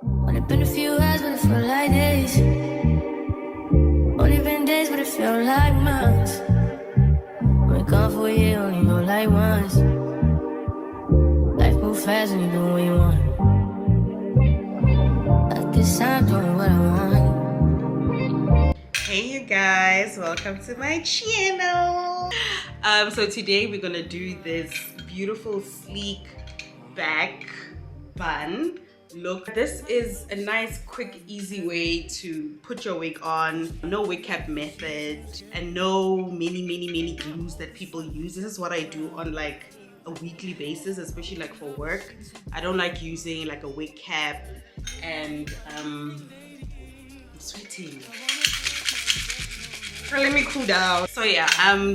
Only been a few hours, but it felt like days. Only been days, but it felt like months. Been gone for a year, only know like once. Life moves fast and you do what you want. At this time, doing what I want. Hey you guys, welcome to my channel. So today we're gonna do this beautiful sleek back bun look. This is a nice, quick, easy way to put your wig on. No wig cap method and no many glues that people use. This is what I do on like a weekly basis, especially like for work. I don't like using like a wig cap, and I'm sweating. Let me cool down. So yeah,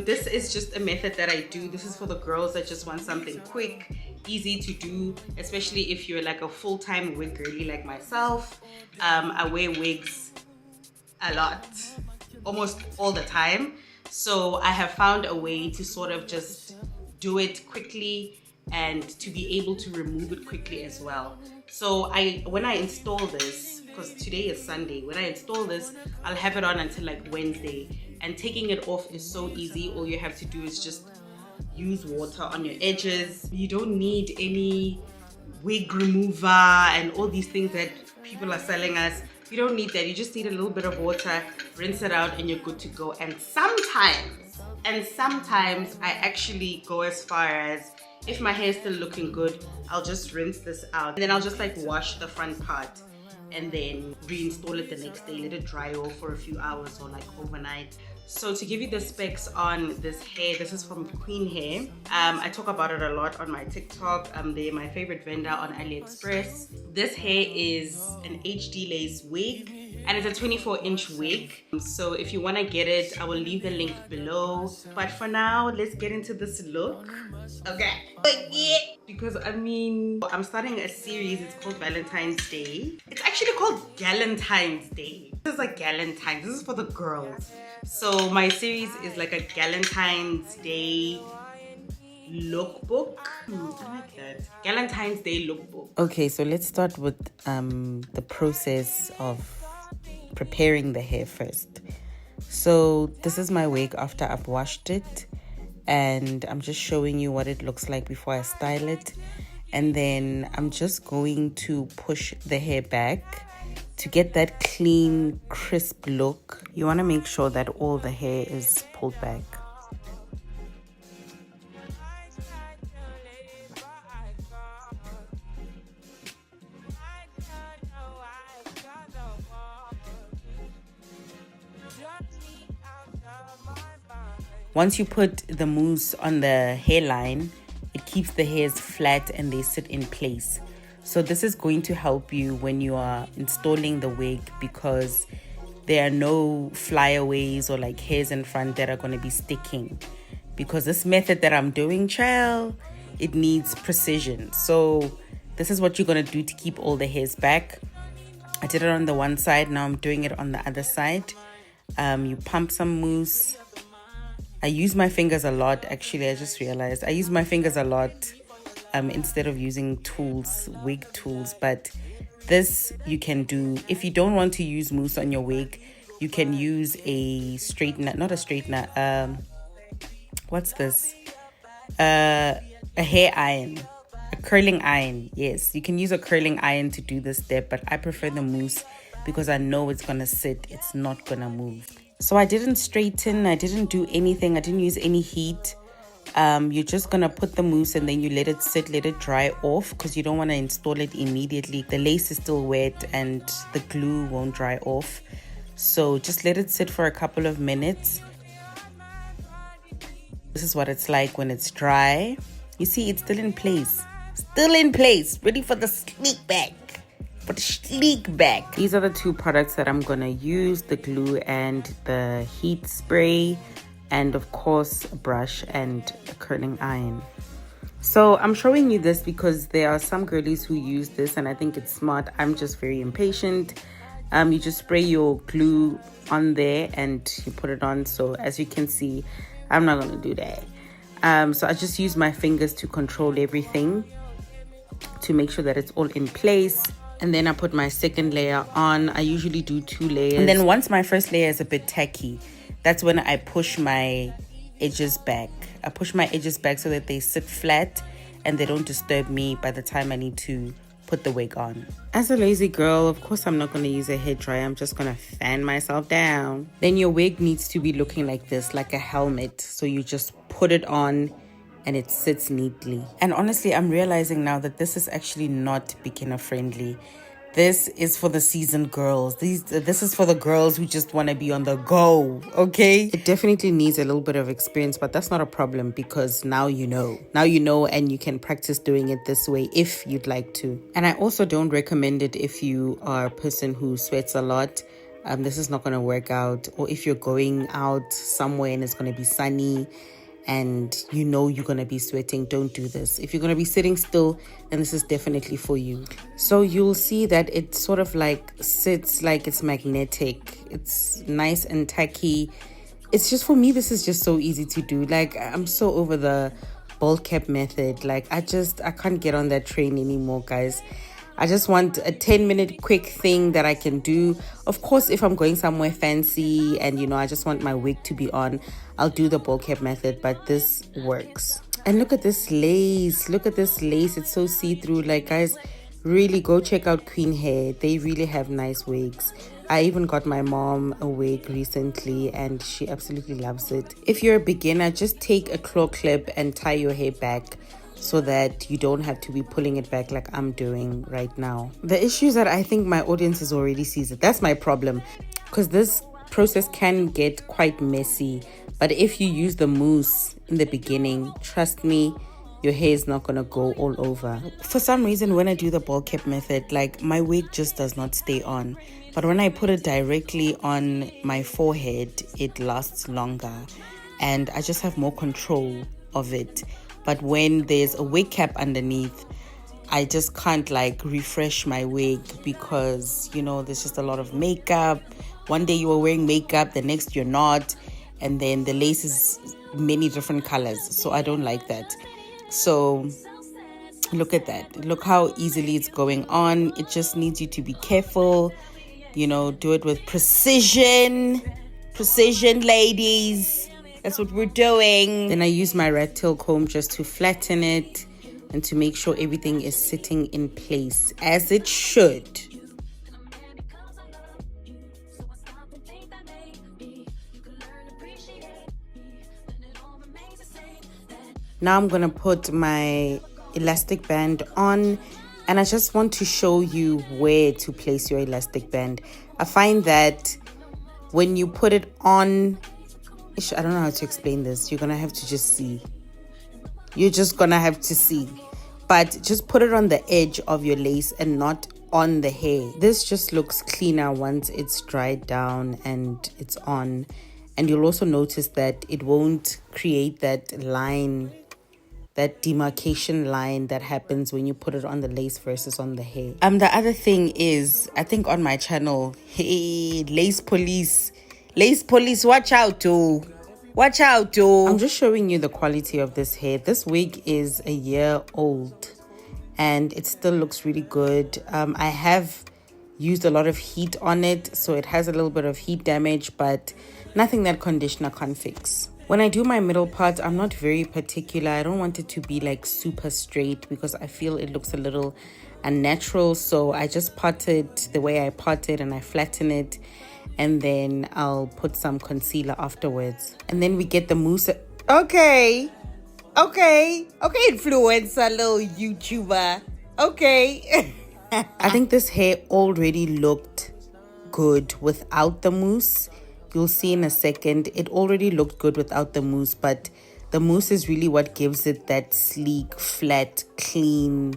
this is just a method that I do. This is for the girls that just want something quick, easy to do, especially if you're like a full-time wig girly like myself. I wear wigs a lot, almost all the time. So I have found a way to sort of just do it quickly and to be able to remove it quickly as well. So when I install this, because today is Sunday, when I install this, I'll have it on until like Wednesday, and taking it off is so easy. All you have to do is just use water on your edges. You don't need any wig remover and all these things that people are selling us. You don't need that. You just need a little bit of water, rinse it out, and you're good to go. And sometimes I actually go as far as, if my hair is still looking good, I'll just rinse this out, and then I'll just like wash the front part and then reinstall it the next day, let it dry off for a few hours or like overnight. So to give you the specs on this hair, this is from Queen Hair. I talk about it a lot on my TikTok. They're my favorite vendor on AliExpress. This hair is an HD lace wig, and it's a 24-inch wig. So if you want to get it, I will leave the link below. But for now, let's get into this look. Okay. Because I mean, I'm starting a series. It's called Valentine's Day. It's actually called Galentine's Day. This is like Galentine's. This is for the girls. So my series is like a Galentine's Day lookbook. I like that. Galentine's Day lookbook. Okay, so let's start with the process of preparing the hair first. So this is my wig after I've washed it, and I'm just showing you what it looks like before I style it. And then I'm just going to push the hair back to get that clean, crisp look. You want to make sure that all the hair is pulled back. Once you put the mousse on the hairline, it keeps the hairs flat and they sit in place. So this is going to help you when you are installing the wig, because there are no flyaways or like hairs in front that are going to be sticking. Because this method that I'm doing, child, it needs precision. So this is what you're going to do to keep all the hairs back. I did it on the one side, now I'm doing it on the other side. You pump some mousse. I use my fingers a lot, actually. I just realized I use my fingers a lot instead of using tools, wig tools. But this you can do. If you don't want to use mousse on your wig, you can use a straightener, not a straightener. What's this? A hair iron, a curling iron. Yes, you can use a curling iron to do this step, but I prefer the mousse because I know it's gonna sit. It's not gonna move. So I didn't straighten, I didn't do anything, I didn't use any heat. You're just gonna put the mousse and then you let it sit, let it dry off, because you don't want to install it immediately. The lace is still wet and the glue won't dry off. So just let it sit for a couple of minutes. This is what it's like when it's dry. You see, it's still in place. Still in place, ready for the sleek back. For the sleek back. These are the two products that I'm gonna use, the glue and the heat spray, and of course a brush and a curling iron. So I'm showing you this because there are some girlies who use this and I think it's smart. I'm just very impatient. You just spray your glue on there and you put it on. So as you can see, I'm not gonna do that. So I just use my fingers to control everything, to make sure that it's all in place. And then I put my second layer on. I usually do 2 layers. And then once my first layer is a bit tacky, that's when I push my edges back. I push my edges back so that they sit flat and they don't disturb me by the time I need to put the wig on. As a lazy girl, of course I'm not going to use a hairdryer. I'm just going to fan myself down. Then your wig needs to be looking like this, like a helmet. So you just put it on and it sits neatly. And honestly, I'm realizing now that this is actually not beginner friendly. This is for the seasoned girls. This is for the girls who just want to be on the go, okay? It definitely needs a little bit of experience, but that's not a problem because now you know. Now you know, and you can practice doing it this way if you'd like to. And I also don't recommend it if you are a person who sweats a lot. This is not going to work out. Or if you're going out somewhere and it's going to be sunny and you know you're going to be sweating, don't do this. If you're going to be sitting still, then this is definitely for you. So you'll see that it sort of like sits like it's magnetic. It's nice and tacky. It's just, for me, this is just so easy to do. Like, I'm so over the bald cap method. Like, I can't get on that train anymore, guys. I just want a 10-minute quick thing that I can do. Of course, if I'm going somewhere fancy and, you know, I just want my wig to be on, I'll do the bald cap method, but this works. And look at this lace. Look at this lace. It's so see-through. Like, guys, really go check out Queen Hair. They really have nice wigs. I even got my mom a wig recently and she absolutely loves it. If you're a beginner, just take a claw clip and tie your hair back, so that you don't have to be pulling it back like I'm doing right now. The issue is that I think my audience has already sees it. That's my problem, because this process can get quite messy. But if you use the mousse in the beginning, trust me, your hair is not gonna go all over. For some reason, when I do the bald cap method, like, my wig just does not stay on. But when I put it directly on my forehead, it lasts longer and I just have more control of it. But when there's a wig cap underneath, I just can't like refresh my wig because, you know, there's just a lot of makeup. One day you are wearing makeup, the next you're not. And then the lace is many different colors. So I don't like that. So look at that. Look how easily it's going on. It just needs you to be careful. You know, do it with precision. Precision, ladies. That's what we're doing. Then I use my rat tail comb just to flatten it and to make sure everything is sitting in place as it should. Now I'm gonna put my elastic band on, and I just want to show you where to place your elastic band. I find that when you put it on, I don't know how to explain this. You're gonna have to just see. You're just gonna have to see. But just put it on the edge of your lace and not on the hair. This just looks cleaner once it's dried down and it's on. And you'll also notice that it won't create that line, that demarcation line that happens when you put it on the lace versus on the hair. The other thing is, I think on my channel, hey, lace police, watch out, too. Watch out, too. I'm just showing you the quality of this hair. This wig is a year old and it still looks really good. I have used a lot of heat on it, so it has a little bit of heat damage, but nothing that conditioner can't fix. When I do my middle part, I'm not very particular. I don't want it to be like super straight because I feel it looks a little unnatural. So I just part it the way I part it and I flatten it. And then I'll put some concealer afterwards. And then we get the mousse. Okay, influencer, little YouTuber. Okay. I think this hair already looked good without the mousse. You'll see in a second, it already looked good without the mousse, but the mousse is really what gives it that sleek, flat, clean,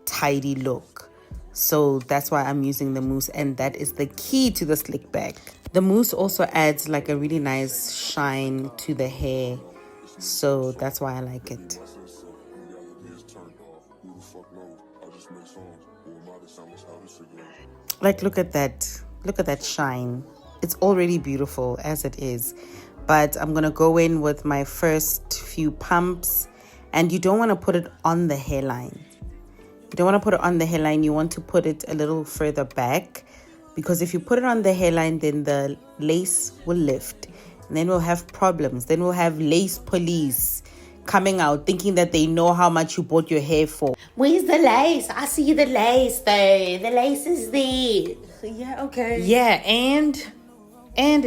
tidy look. So that's why I'm using the mousse, and that is the key to the slick back. The mousse also adds like a really nice shine to the hair, so that's why I like it. Like, look at that shine. It's already beautiful as it is, but I'm gonna go in with my first few pumps, and you don't want to put it on the hairline. You don't want to put it on the hairline. You want to put it a little further back, because if you put it on the hairline, then the lace will lift. And then we'll have problems. Then we'll have lace police coming out thinking that they know how much you bought your hair for. Where's the lace? I see the lace though. The lace is there. Yeah, okay. Yeah, and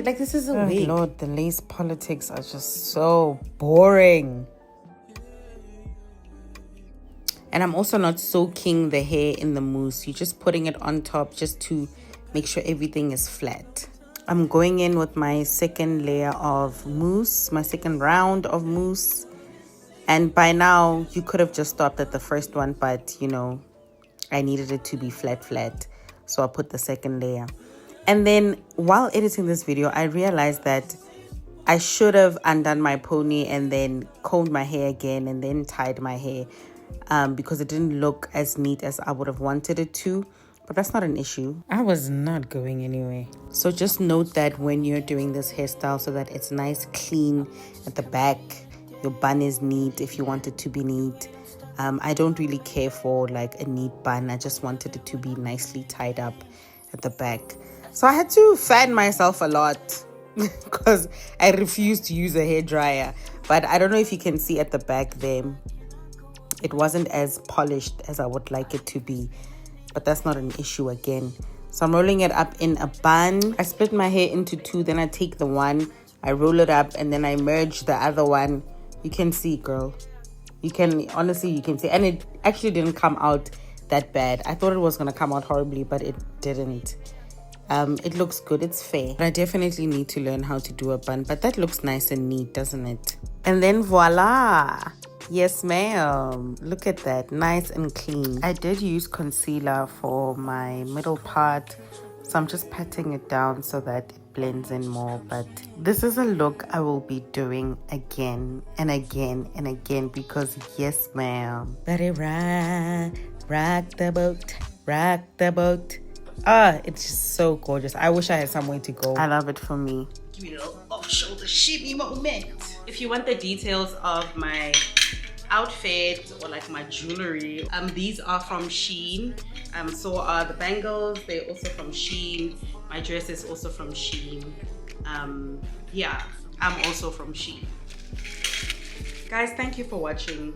like, this is a wig. Lord, the lace politics are just so boring. And I'm also not soaking the hair in the mousse. You're just putting it on top just to make sure everything is flat. I'm going in with my second layer of mousse, my second round of mousse. And by now, you could have just stopped at the first one, but, you know, I needed it to be flat. So I put the second layer. And then while editing this video, I realized that I should have undone my pony and then combed my hair again and then tied my hair. Because it didn't look as neat as I would have wanted it to. But that's not an issue. I was not going anywhere. So just note that when you're doing this hairstyle, so that it's nice, clean at the back. Your bun is neat if you want it to be neat. I don't really care for like a neat bun. I just wanted it to be nicely tied up at the back. So I had to fan myself a lot because I refused to use a hairdryer. But I don't know if you can see at the back there. It wasn't as polished as I would like it to be, but that's not an issue again. So I'm rolling it up in a bun. I split my hair into two, then I take the one, I roll it up, and then I merge the other one. You can see, girl. You can, honestly, you can see. And it actually didn't come out that bad. I thought it was going to come out horribly, but it didn't. It looks good. It's fair. But I definitely need to learn how to do a bun. But that looks nice and neat, doesn't it? And then voila. Yes, ma'am. Look at that. Nice and clean. I did use concealer for my middle part. So I'm just patting it down so that it blends in more. But this is a look I will be doing again and again and again. Because yes, ma'am. Better rock the boat. Rock the boat. It's just so gorgeous. I wish I had somewhere to go. I love it for me. Give me a little off-shoulder shimmy moment. If you want the details of my outfit or like my jewelry, these are from Shein. So are the bangles. They're also from Shein. My dress is also from Shein. Yeah, I'm also from Shein. Guys, thank you for watching.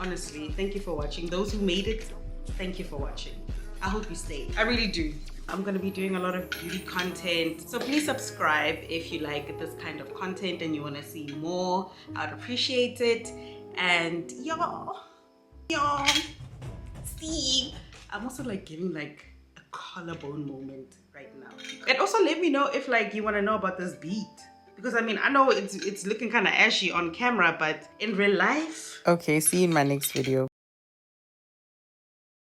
Honestly, thank you for watching. Those who made it, thank you for watching. I hope you stay. I really do. I'm gonna be doing a lot of beauty content, so please subscribe if you like this kind of content and you want to see more. I'd appreciate it. And y'all see, I'm also like giving like a collarbone moment right now. And also let me know if like you want to know about this beat, because I mean, I know it's looking kind of ashy on camera, but in real life. Okay, see you in my next video.